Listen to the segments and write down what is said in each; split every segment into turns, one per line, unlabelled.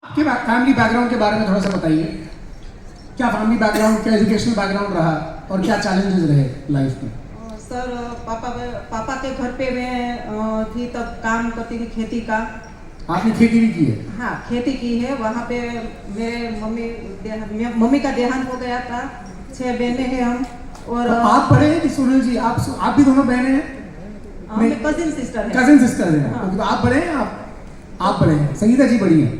आपके family background के बारे में थोड़ा सा बताइए। क्या फैमिली बैकग्राउंड, क्या एजुकेशनल बैकग्राउंड रहा और क्या चैलेंजेस रहे लाइफ में?
सर पापा के घर पे मैं थी तब काम करती थी खेती का।
आपने खेती भी की है?
हाँ, खेती की है। वहाँ पे मेरे मम्मी का देहांत हो गया था। 6 बहनें हैं हम। और
तो आप बड़े हैं कि सोनल जी? आप भी दोनों बहनें हैं?
मेरे कजिन सिस्टर है।
कजिन सिस्टर हैं।
हाँ।
तो आप बड़े हैं? आप बड़े हैं। संगीता जी बड़ी हैं?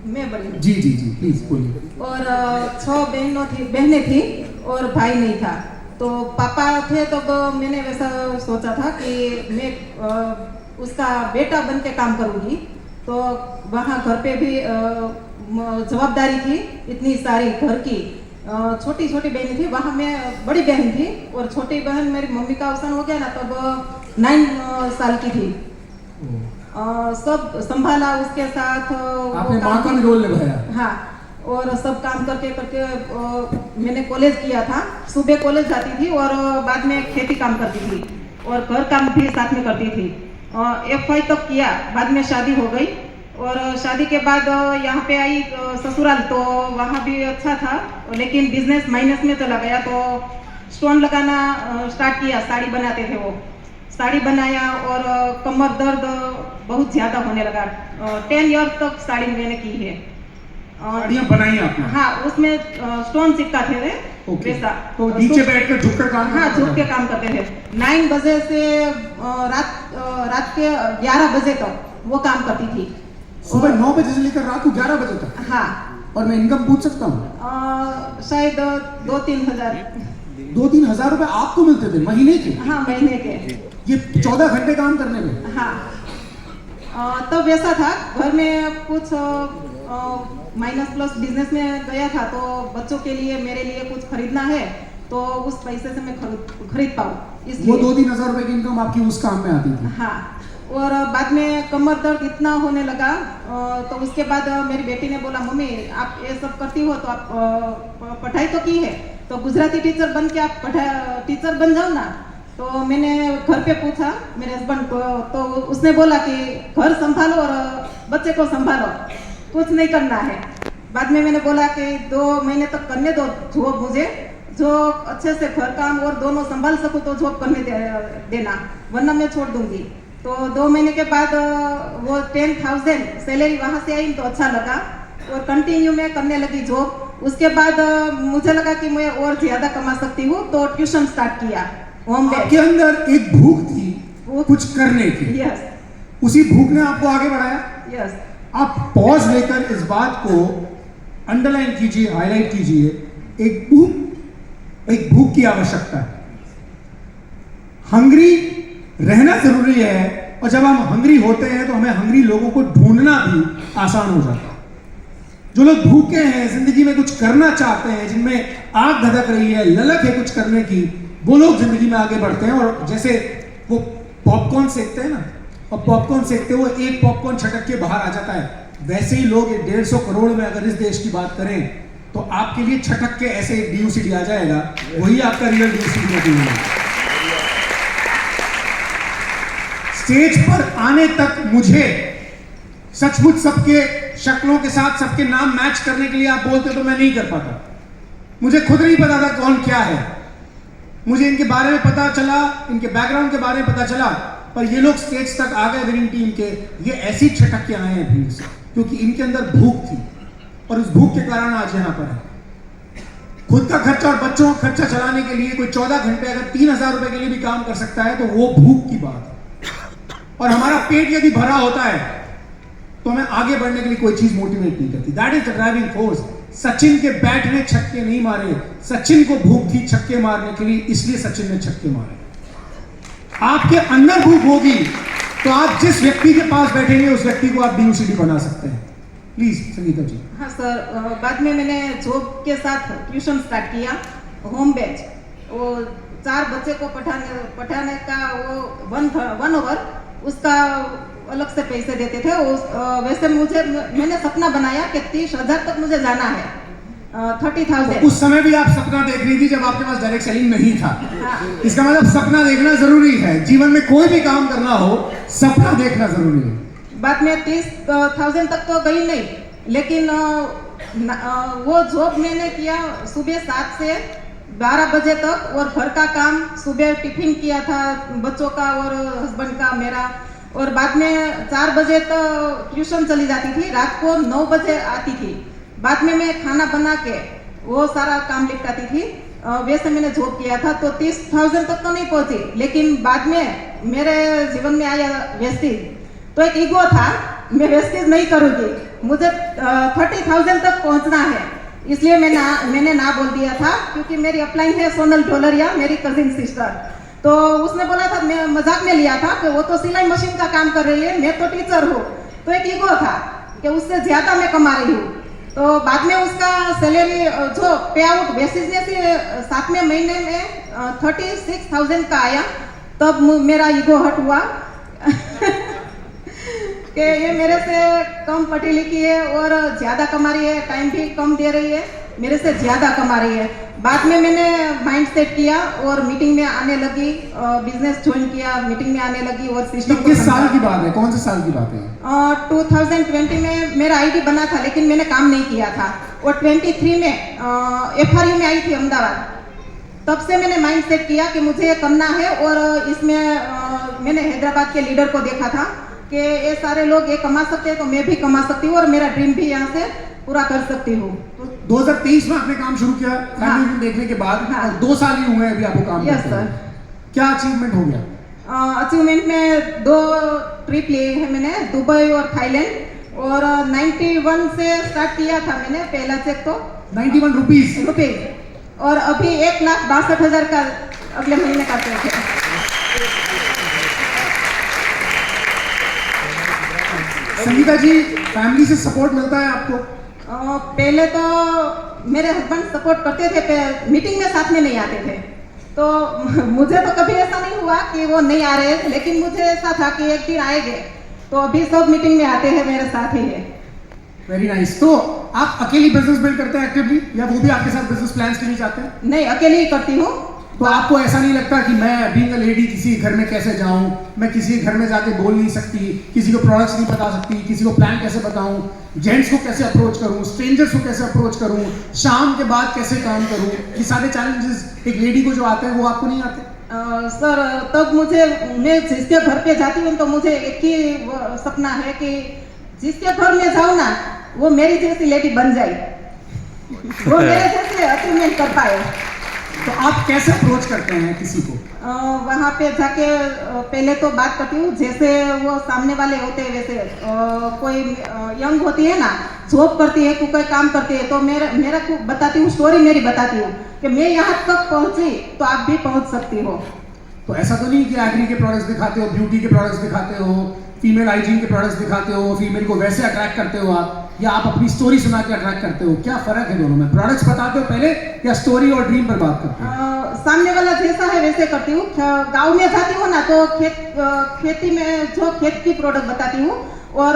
मैं बड़ी हूँ।
जी जी जी, प्लीज बोलिए।
और 6 बहनें थी और भाई नहीं था। तो पापा थे तो मैंने वैसा सोचा था कि मैं उसका बेटा बन के काम करूँगी। तो वहाँ घर पे भी जवाबदारी थी इतनी सारी घर की। छोटी छोटी बहनें थी, वहाँ मैं बड़ी बहन थी और छोटी बहन मेरी मम्मी का अवसान हो गया ना, तब 9 साल की थी। सब संभाला उसके साथ।
आपने माँ का भी रोल निभाया?
हाँ, और सब काम करके करके मैंने कॉलेज किया था। सुबह कॉलेज जाती थी और बाद में खेती काम करती थी और घर काम भी साथ में करती थी। FY तक किया, बाद में शादी हो गई। और शादी के बाद यहाँ पे आई ससुराल, तो वहाँ भी अच्छा था, लेकिन बिजनेस माइनस में चला गया। तो स्टोन लगाना स्टार्ट किया। साड़ी बनाते थे वो, साड़ी बनाया और कमर दर्द बहुत ज़्यादा होने लगा। 10 ईयर तक साड़ी मैंने की है।
साड़ियाँ बनाई आपने?
हाँ, उसमें स्टोन चिपकाते थे वैसा।
तो नीचे बैठकर झुककर काम?
हाँ, झुक के काम करते थे। 9 बजे से रात के 11 बजे तक वो काम करती थी।
सुबह 9 बजे से लेकर रात को 11 बजे तक?
हाँ।
और मैं इनकम पूछ सकता हूँ?
शायद 2-3 हज़ार।
2-3 हज़ार रुपए आपको मिलते थे महीने के?
हाँ, महीने के।
ये 14 घंटे काम करने में?
हाँ। तब वैसा था, घर में कुछ माइनस प्लस बिजनेस में गया था, तो बच्चों के लिए मेरे लिए कुछ खरीदना है तो उस पैसे से मैं खरीद पाऊँ, इसलिए।
वो 2-3 हज़ार रुपए की इनकम आपकी उस काम में आती थी?
हाँ। और बाद में कमर दर्द इतना होने लगा, तो उसके बाद मेरी बेटी ने बोला, मम्मी आप ये सब करती हो तो आप पढ़ाई तो की है, तो गुजराती टीचर बन के आप टीचर बन जाओ ना। तो मैंने घर पे पूछा मेरे हस्बैंड को, तो उसने बोला कि घर संभालो और बच्चे को संभालो, कुछ नहीं करना है। बाद में मैंने बोला कि 2 महीने तक करने दो जॉब, मुझे जो अच्छे से घर काम और दोनों संभाल सकूँ तो जॉब करने देना, वरना मैं छोड़ दूंगी। तो 2 महीने के बाद वो 10,000 सैलरी वहाँ से आई तो अच्छा लगा और कंटिन्यू मैं करने लगी जॉब। उसके बाद मुझे लगा कि मैं और ज़्यादा कमा सकती हूँ, तो ट्यूशन स्टार्ट किया।
आपके अंदर एक भूख थी कुछ करने की?
यस।
उसी भूख ने आपको आगे बढ़ाया?
यस।
आप पॉज लेकर इस बात को अंडरलाइन कीजिए, हाईलाइट कीजिए। एक भूख की आवश्यकता है। हंग्री रहना जरूरी है, और जब हम हंग्री होते हैं तो हमें हंग्री लोगों को ढूंढना भी आसान हो जाता है। जो लोग भूखे हैं, जिंदगी में कुछ करना चाहते हैं, जिनमें आग धधक रही है, ललक है कुछ करने की, वो लोग जिंदगी में आगे बढ़ते हैं। और जैसे वो पॉपकॉर्न सेकते हैं ना, और पॉपकॉर्न सेकते हुए एक पॉपकॉर्न छटक के बाहर आ जाता है, वैसे ही लोग 150 करोड़ में अगर इस देश की बात करें तो आपके लिए छटक के ऐसे एक DUCD आ जाएगा, वही आपका रियल DUCD है। स्टेज पर आने तक मुझे सचमुच सबके शक्लों के साथ सबके नाम मैच करने के लिए आप बोलते तो मैं नहीं कर पाता। मुझे खुद नहीं पता था कौन क्या है। मुझे इनके बारे में पता चला, इनके बैकग्राउंड के बारे में पता चला, पर ये लोग स्टेज तक आ गए विनिंग टीम के, ये ऐसे ही छटक के आए हैं भीड़ से, क्योंकि इनके अंदर भूख थी और उस भूख के कारण आज यहाँ पर है। खुद का खर्चा और बच्चों का खर्चा चलाने के लिए कोई 14 घंटे अगर 3,000 रुपए के लिए भी काम कर सकता है तो वो भूख की बात है। और हमारा पेट यदि भरा होता है तो हमें आगे बढ़ने के लिए कोई चीज मोटिवेट नहीं करती। That is the driving force. Sachin के बैट ने छक्के नहीं मारे, सचिन को भूख थी छक्के मारने के लिए, इसलिए सचिन ने छक्के मारे। आपके अंदर भूख होगी तो आप जिस व्यक्ति के पास बैठेंगे उस व्यक्ति को आप DUCD बना सकते हैं। प्लीज संगीता जी।
हाँ सर, बाद में मैंने जॉब के साथ ट्यूशन स्टार्ट किया, होम बेच। वो 4 बच्चे को पढ़ाने का वो 1 आवर उसका अलग से पैसे देते थे। वैसे मैंने सपना बनाया कि 30,000 तक मुझे जाना है, 30,000।
तो उस समय भी आप सपना देख रही थी जब आपके पास डायरेक्ट सेलिंग नहीं था?
हाँ।
इसका मतलब सपना देखना जरूरी है। जीवन में कोई भी काम करना हो, सपना देखना जरूरी है।
बाद में 30,000 तक तो गई नहीं, लेकिन वो जॉब मैंने किया सुबह 7 से 12 बजे तक, और घर का काम, सुबह टिफिन किया था बच्चों का और हस्बैंड का मेरा, और बाद में 4 बजे तो ट्यूशन चली जाती थी, रात को 9 बजे आती थी। बाद में मैं खाना बना के वो सारा काम निपटाती थी। वैसे मैंने जॉब किया था तो 30,000 तक तो नहीं पहुंची, लेकिन बाद में मेरे जीवन में आया वेस्टेज, तो एक ईगो था, मैं वेस्टेज नहीं करूँगी, मुझे 30,000 तक पहुंचना है, इसलिए मैंने ना बोल दिया था। क्योंकि मेरी अपलाइन है सोनल ढोलरिया, मेरी कजिन सिस्टर, तो उसने बोला था, मैं मजाक में लिया था कि वो तो सिलाई मशीन का काम कर रही है, मैं तो टीचर हूँ, तो एक ईगो था कि उससे ज्यादा मैं कमा रही हूँ। तो बाद में उसका सैलरी जो पे आउट बेसिस में से 7वें महीने में 36,000 का आया, तब मेरा ईगो हट हुआ कि ये मेरे से कम पढ़ी लिखी है और ज़्यादा कमा रही है, टाइम भी कम दे रही है, मेरे से ज़्यादा कमा रही है। बाद में मैंने माइंड सेट किया और मीटिंग में आने लगी, बिजनेस ज्वाइन किया, मीटिंग में आने लगी और सिस्टम।
किस साल की बात है, कौन से साल की बात है?
2020 में मेरा आईडी बना था, लेकिन मैंने काम नहीं किया था, और 23 में FRU में आई थी अहमदाबाद। तब से मैंने माइंड सेट किया कि मुझे ये करना है, और इसमें मैंने हैदराबाद के लीडर को देखा था कि ये सारे लोग ये कमा सकते हैं, तो मैं भी कमा सकती हूँ और मेरा ड्रीम भी यहाँ से पूरा कर सकती हूँ।
तो 2023 में आपने काम शुरू किया, फैमिली देखने के बाद, और 2 साल ही हुए अभी आपको काम
यस
करते
सर।
हुए। क्या अचीवमेंट हो गया?
अचीवमेंट में 2 ट्रिप लिए हैं मैंने, दुबई और थाईलैंड, और 91 से स्टार्ट किया था मैंने पहला चेक, तो
91 रुपीज,
और अभी 1,62,000 का अगले महीने का चेक है।
संगीता जी, फैमिली से सपोर्ट मिलता है आपको?
पहले तो मेरे हस्बैंड सपोर्ट करते थे, मीटिंग में साथ में नहीं आते थे, तो मुझे तो कभी ऐसा नहीं हुआ कि वो नहीं आ रहे, लेकिन मुझे ऐसा था कि एक दिन आएंगे, तो अभी सब मीटिंग में आते हैं, मेरे साथ ही है।
Very nice. तो आप अकेली बिजनेस बिल्ड करते हैं एक्टिवली, या वो भी आपके साथ बिजनेस प्लान्स के लिए चाहते हैं?
नहीं, अकेले ही करती हूँ।
तो आपको ऐसा नहीं लगता कि मैं बीइंग अ लेडी किसी घर में कैसे जाऊं, मैं किसी घर में जाके बोल नहीं सकती, किसी को प्रोडक्ट्स नहीं बता सकती, किसी को प्लान कैसे बताऊं, जेंट्स को कैसे अप्रोच करूं, स्ट्रेंजर्स को कैसे अप्रोच करूं, शाम के बाद कैसे काम करूं, ये सारे चैलेंजेस एक लेडी को जो आते हैं वो आपको नहीं आते?
सर, तब मैं जिसके घर पे जाती हूँ तो मुझे एक ही सपना है कि जिसके घर में जाऊँ ना, वो मेरी जैसी लेडी बन जाए, वो मेरे जैसे अचीवमेंट कर पाए।
तो आप कैसे अप्रोच करते हैं किसी को?
वहाँ पे जाके पहले तो बात करती हूँ, जैसे वो सामने वाले होते हैं वैसे। कोई यंग होती है ना, जॉब करती है, कोई काम करती है, तो मेरा को बताती हूँ, स्टोरी मेरी बताती हूँ कि मैं यहाँ तक पहुँची तो आप भी पहुँच सकती हो।
तो ऐसा तो नहीं कि एग्री के प्रोडक्ट्स दिखाते हो, ब्यूटी के प्रोडक्ट्स दिखाते हो, फीमेल हाइजीन के प्रोडक्ट्स दिखाते हो, फीमेल को वैसे अट्रैक्ट करते हो आप, या आप अपनी स्टोरी सुना के अट्रैक्ट करते हो? क्या फर्क है दोनों में? प्रोडक्ट्स बताते हो पहले, या स्टोरी और ड्रीम पर बात करते हो?
सामने वाला जैसा है वैसे करती हूँ। गांव में जाती हूँ ना, तो खेती में जो खेत की प्रोडक्ट बताती हूँ, और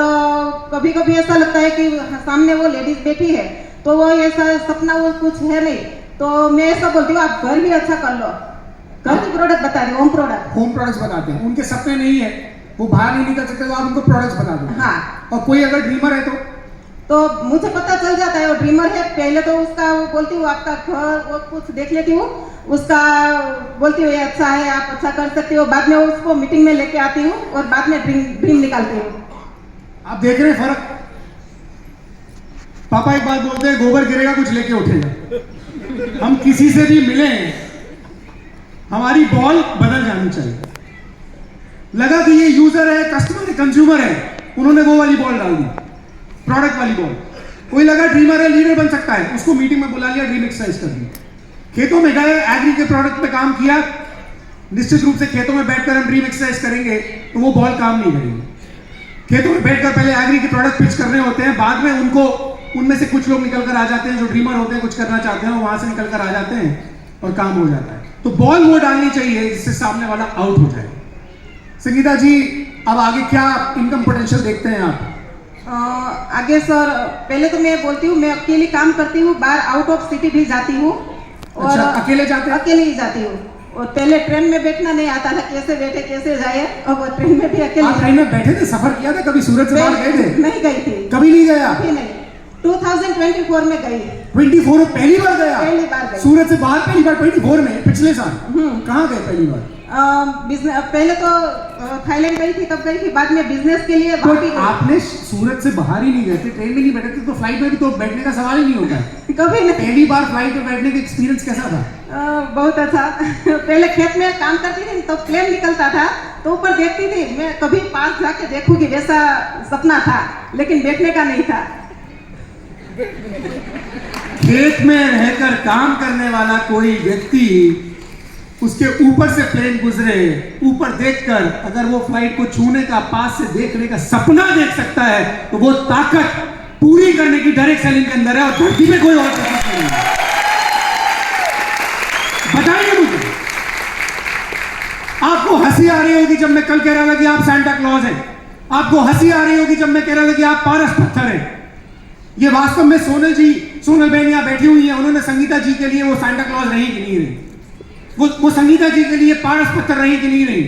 कभी कभी ऐसा लगता है कि सामने वो लेडीज बैठी है, तो वो ऐसा सपना वो कुछ है नहीं, तो मैं ऐसा बोलती हूँ, आप घर भी अच्छा कर लो, घर की प्रोडक्ट बता रही हूँ, होम प्रोडक्ट्स
बताते हैं। उनके सपने नहीं है, वो बाहर नहीं निकल सकते, तो आप उनको प्रोडक्ट्स बता दो।
हाँ।
और कोई अगर ड्रीमर है
तो मुझे पता चल जाता है वो ड्रीमर है। पहले तो उसका वो बोलती हूँ, आपका घर वो कुछ देख लेती हूँ, उसका बोलती हूँ ये अच्छा है, आप अच्छा कर सकती हो। बाद में उसको मीटिंग में लेके आती हूँ और बाद में ड्रीम निकालती हूँ।
आप देख रहे हैं फर्क? पापा एक बात बोलते हैं, गोबर गिरेगा कुछ लेके उठेगा। हम किसी से भी मिले, हमारी बॉल बदल जानी चाहिए। लगा कि ये यूजर है, कस्टमर है, कंज्यूमर है, उन्होंने वो वाली बॉल डाल दी, प्रोडक्ट वाली बॉल। कोई लगा ड्रीमर है, लीडर बन सकता है, उसको मीटिंग में बुला लिया, ड्रीम एक्सरसाइज कर दी। खेतों में गए, एग्री के प्रोडक्ट पे काम किया, निश्चित रूप से खेतों में बैठकर हम ड्रीम एक्सरसाइज करेंगे तो वो बॉल काम नहीं करेगी। खेतों में बैठकर पहले एग्री के प्रोडक्ट पिच करने होते हैं, बाद में उनमें से कुछ लोग निकल कर आ जाते हैं, जो ड्रीमर होते हैं, कुछ करना चाहते हैं, वहां से निकल कर आ जाते हैं और काम हो जाता है। तो बॉल वो डालनी चाहिए जिससे सामने वाला आउट हो जाए। संगीता जी, अब आगे क्या इनकम पोटेंशियल देखते हैं आप?
आगे सर, पहले तो मैं बोलती हूँ, मैं अकेली काम करती हूँ, बाहर आउट ऑफ सिटी भी जाती हूँ। और
अच्छा, अकेले जाते हैं?
अकेले ही जाती हूँ। और पहले ट्रेन में बैठना नहीं आता था, कैसे बैठे कैसे जाए, अब ट्रेन में भी अकेले।
आप ट्रेन में बैठे थे, सफर किया था कभी? सूरत से बाहर गए थे?
नहीं गई थी।
कभी नहीं गया?
कभी नहीं। 2024 में गई,
24 में पहली बार गया?
पहली बार गई।
सूरत से बाहर पहली बार 24 में, पिछले साल? कहाँ गए पहली बार?
बिजनेस, पहले तो थाईलैंड गई थी, तब गई थी, बाद में बिजनेस के लिए
तो
वापस गई।
आपने सूरत से बाहर ही नहीं गए थे, ट्रेन में नहीं बैठे थे, तो फ्लाइट में भी तो बैठने का सवाल ही नहीं होता है।
कभी नहीं।
पहली बार फ्लाइट में बैठने का एक्सपीरियंस कैसा था?
बहुत अच्छा। पहले खेत में काम करती थी तो प्लेन निकलता था तो ऊपर देखती थी, मैं कभी पास जाके देखूंगी, वैसा सपना था, लेकिन बैठने का नहीं था।
खेत में रहकर काम करने वाला कोई व्यक्ति उसके ऊपर से प्लेन गुजरे, ऊपर देखकर अगर वो फ्लाइट को छूने का, पास से देखने का सपना देख सकता है, तो वो ताकत पूरी करने की डायरेक्ट सेलिंग के अंदर है, और धरती में कोई और ताकत नहीं है। बताइए मुझे, आपको हंसी आ रही होगी जब मैं कल कह रहा था कि आप सांता क्लॉज हैं, आपको हंसी आ रही होगी जब मैं कह रहा था कि आप पारस पत्थर हैं। ये वास्तव में सोनल बहन यहां बैठी हुई है, उन्होंने संगीता जी के लिए वो सांता क्लॉज रही कि नहीं रही, वो संगीता जी के लिए पारस पत्थर रही कि नहीं रही।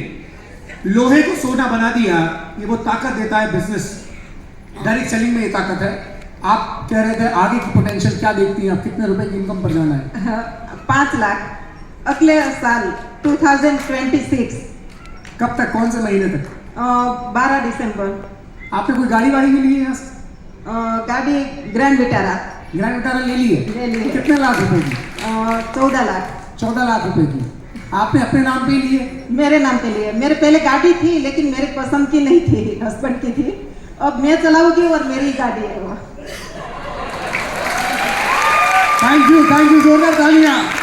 लोहे को सोना बना दिया, ये वो ताकत देता है बिजनेस, डायरेक्ट सेलिंग में ये ताकत है। आप कह रहे थे आगे की पोटेंशियल क्या देखती हैं आप, कितने रुपए की इनकम पर जाना है?
5 लाख अगले साल 2026।
कब तक, कौन से महीने तक?
12 दिसंबर।
आपने कोई गाड़ी वाड़ी भी ली है यहाँ से?
गाड़ी ग्रैंड विटारा
ले ली है?
ले ली है।
कितने लाख रुपए की?
14 लाख।
14 लाख रुपए की आपने अपने नाम पे लिए?
मेरे नाम पे लिए। मेरे पहले गाड़ी थी लेकिन मेरी पसंद की नहीं थी, हस्बैंड की थी, अब मैं चलाऊंगी और मेरी गाड़ी है वो।
थैंक यू, जोरदार तालियां।